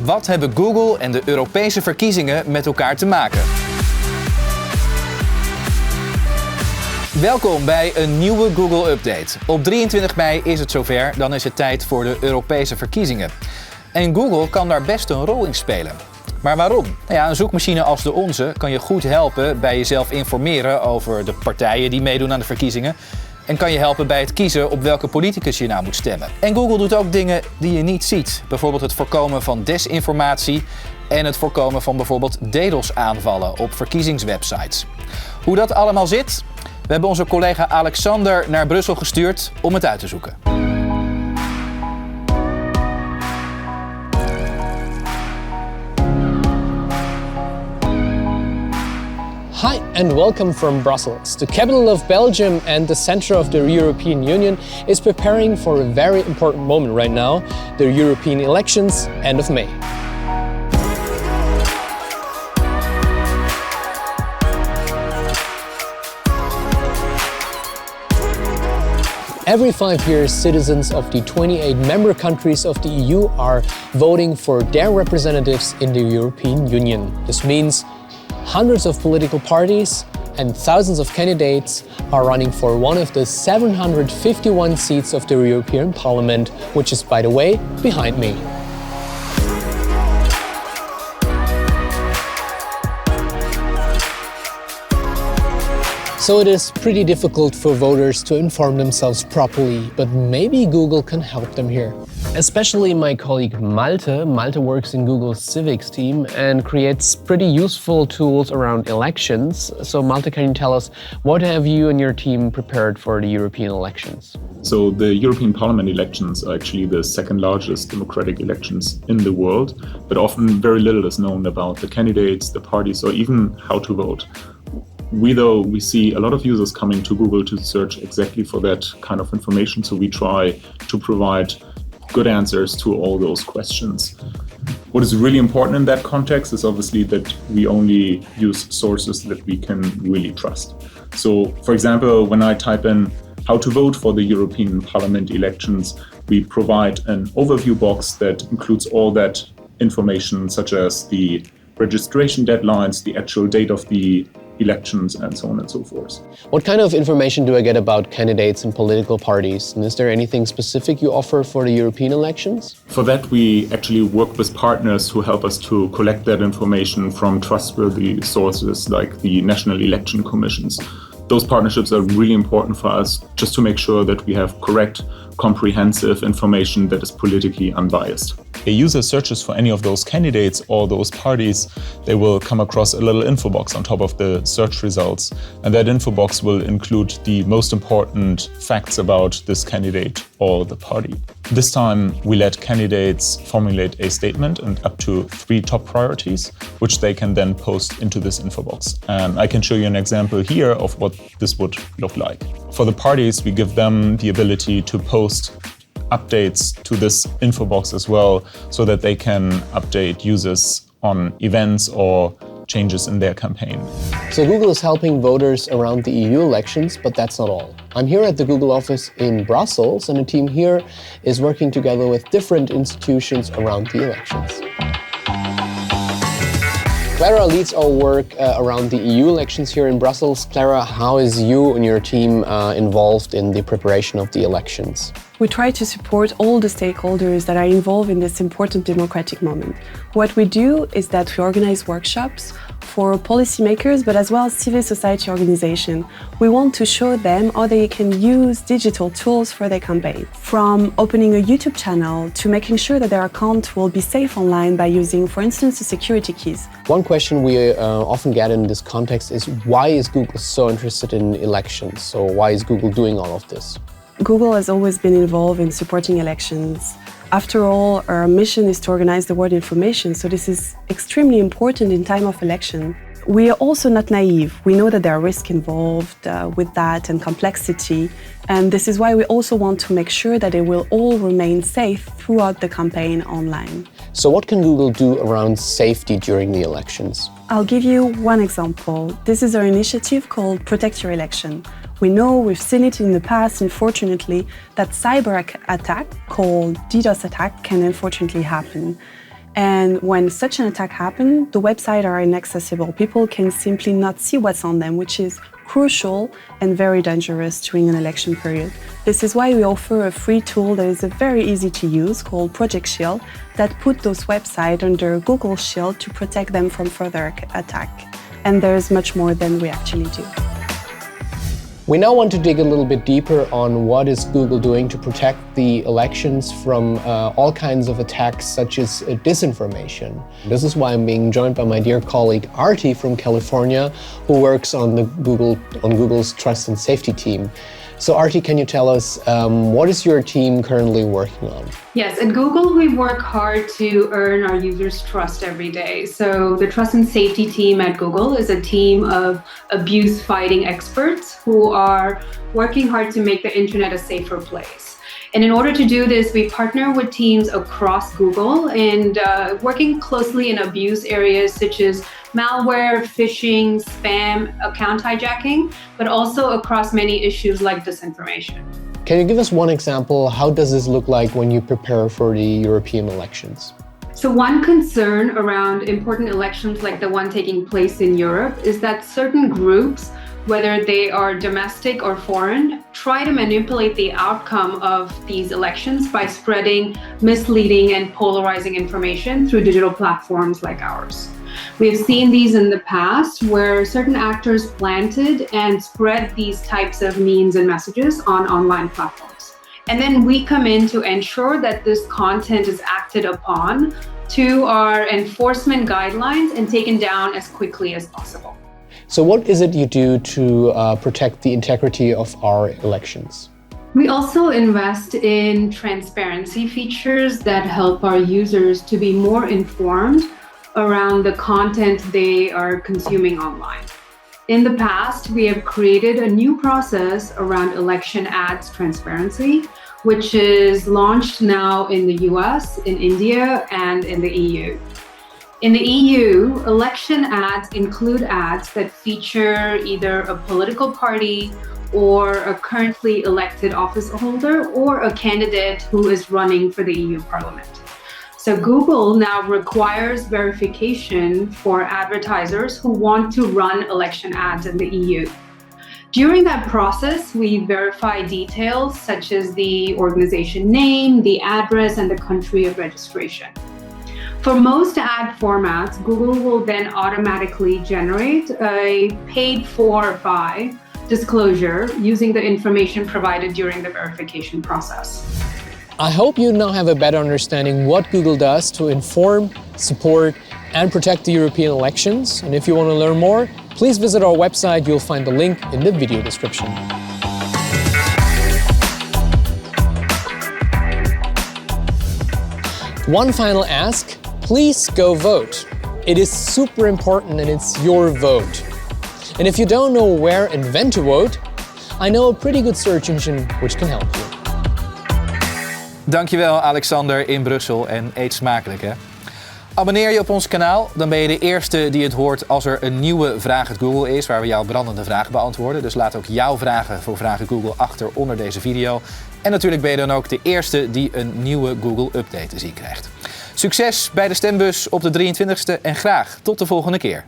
Wat hebben Google en de Europese verkiezingen met elkaar te maken? Welkom bij een nieuwe Google Update. Op 23 mei is het zover, dan is het tijd voor de Europese verkiezingen. En Google kan daar best een rol in spelen. Maar waarom? Een zoekmachine als de Onze kan je goed helpen bij jezelf informeren over de partijen die meedoen aan de verkiezingen. En kan je helpen bij het kiezen op welke politicus je nou moet stemmen. En Google doet ook dingen die je niet ziet. Bijvoorbeeld het voorkomen van desinformatie en het voorkomen van bijvoorbeeld DDoS-aanvallen op verkiezingswebsites. Hoe dat allemaal zit? We hebben onze collega Alexander naar Brussel gestuurd om het uit te zoeken. Hi and welcome from Brussels. The capital of Belgium and the center of the European Union is preparing for a very important moment right now, the European elections, end of May. Every 5 years, citizens of the 28 member countries of the EU are voting for their representatives in the European Union. This means hundreds of political parties and thousands of candidates are running for one of the 751 seats of the European Parliament, which is, by the way, behind me. So it is pretty difficult for voters to inform themselves properly, but maybe Google can help them here. Especially my colleague Malte. Malte works in Google's civics team and creates pretty useful tools around elections. So Malte, can you tell us, what have you and your team prepared for the European elections? So the European Parliament elections are actually the second largest democratic elections in the world, but often very little is known about the candidates, the parties, or even how to vote. We see a lot of users coming to Google to search exactly for that kind of information, so we try to provide good answers to all those questions. What is really important in that context is obviously that we only use sources that we can really trust. So, for example, when I type in how to vote for the European Parliament elections, we provide an overview box that includes all that information, such as the registration deadlines, the actual date of the elections, and so on and so forth. What kind of information do I get about candidates and political parties? And is there anything specific you offer for the European elections? For that, we actually work with partners who help us to collect that information from trustworthy sources like the national election commissions. Those partnerships are really important for us just to make sure that we have correct, comprehensive information that is politically unbiased. A user searches for any of those candidates or those parties, they will come across a little info box on top of the search results. And that info box will include the most important facts about this candidate or the party. This time, we let candidates formulate a statement and up to 3 top priorities, which they can then post into this info box. And I can show you an example here of what this would look like. For the parties, we give them the ability to post updates to this info box as well, so that they can update users on events or changes in their campaign. So Google is helping voters around the EU elections, but that's not all. I'm here at the Google office in Brussels, and the team here is working together with different institutions around the elections. Clara leads our work around the EU elections here in Brussels. Clara, how is you and your team involved in the preparation of the elections? We try to support all the stakeholders that are involved in this important democratic moment. What we do is that we organize workshops for policymakers, but as well as civil society organizations. We want to show them how they can use digital tools for their campaign. From opening a YouTube channel to making sure that their account will be safe online by using, for instance, the security keys. One question we often get in this context is, why is Google so interested in elections? So why is Google doing all of this? Google has always been involved in supporting elections. After all, our mission is to organize the world information, so this is extremely important in time of election. We are also not naive. We know that there are risks involved with that and complexity, and this is why we also want to make sure that they will all remain safe throughout the campaign online. So what can Google do around safety during the elections? I'll give you one example. This is our initiative called Protect Your Election. We know, we've seen it in the past, unfortunately, that cyber attack called DDoS attack can unfortunately happen. And when such an attack happens, the websites are inaccessible. People can simply not see what's on them, which is crucial and very dangerous during an election period. This is why we offer a free tool that is very easy to use called Project Shield that put those websites under Google Shield to protect them from further attack. And there's much more than we actually do. We now want to dig a little bit deeper on what is Google doing to protect the elections from all kinds of attacks such as disinformation. This is why I'm being joined by my dear colleague Artie from California, who works on Google's trust and safety team. So Artie, can you tell us what is your team currently working on? Yes, at Google we work hard to earn our users' trust every day. So the trust and safety team at Google is a team of abuse-fighting experts who are working hard to make the internet a safer place. And in order to do this, we partner with teams across Google and working closely in abuse areas such as malware, phishing, spam, account hijacking, but also across many issues like disinformation. Can you give us one example? How does this look like when you prepare for the European elections? So one concern around important elections like the one taking place in Europe is that certain groups, whether they are domestic or foreign, try to manipulate the outcome of these elections by spreading misleading and polarizing information through digital platforms like ours. We have seen these in the past where certain actors planted and spread these types of memes and messages on online platforms. And then we come in to ensure that this content is acted upon to our enforcement guidelines and taken down as quickly as possible. So what is it you do to protect the integrity of our elections? We also invest in transparency features that help our users to be more informed around the content they are consuming online. In the past, we have created a new process around election ads transparency, which is launched now in the US, in India, and in the EU. In the EU, election ads include ads that feature either a political party or a currently elected office holder or a candidate who is running for the EU Parliament. So Google now requires verification for advertisers who want to run election ads in the EU. During that process, we verify details such as the organization name, the address, and the country of registration. For most ad formats, Google will then automatically generate a paid for by disclosure using the information provided during the verification process. I hope you now have a better understanding what Google does to inform, support, and protect the European elections. And if you want to learn more, please visit our website. You'll find the link in the video description. One final ask, please go vote. It is super important and it's your vote. And if you don't know where and when to vote, I know a pretty good search engine which can help you. Dankjewel Alexander in Brussel en eet smakelijk hè. Abonneer je op ons kanaal, dan ben je de eerste die het hoort als er een nieuwe Vraag het Google is, waar we jouw brandende vragen beantwoorden. Dus laat ook jouw vragen voor Vraag het Google achter onder deze video. En natuurlijk ben je dan ook de eerste die een nieuwe Google Update te zien krijgt. Succes bij de stembus op de 23e en graag tot de volgende keer.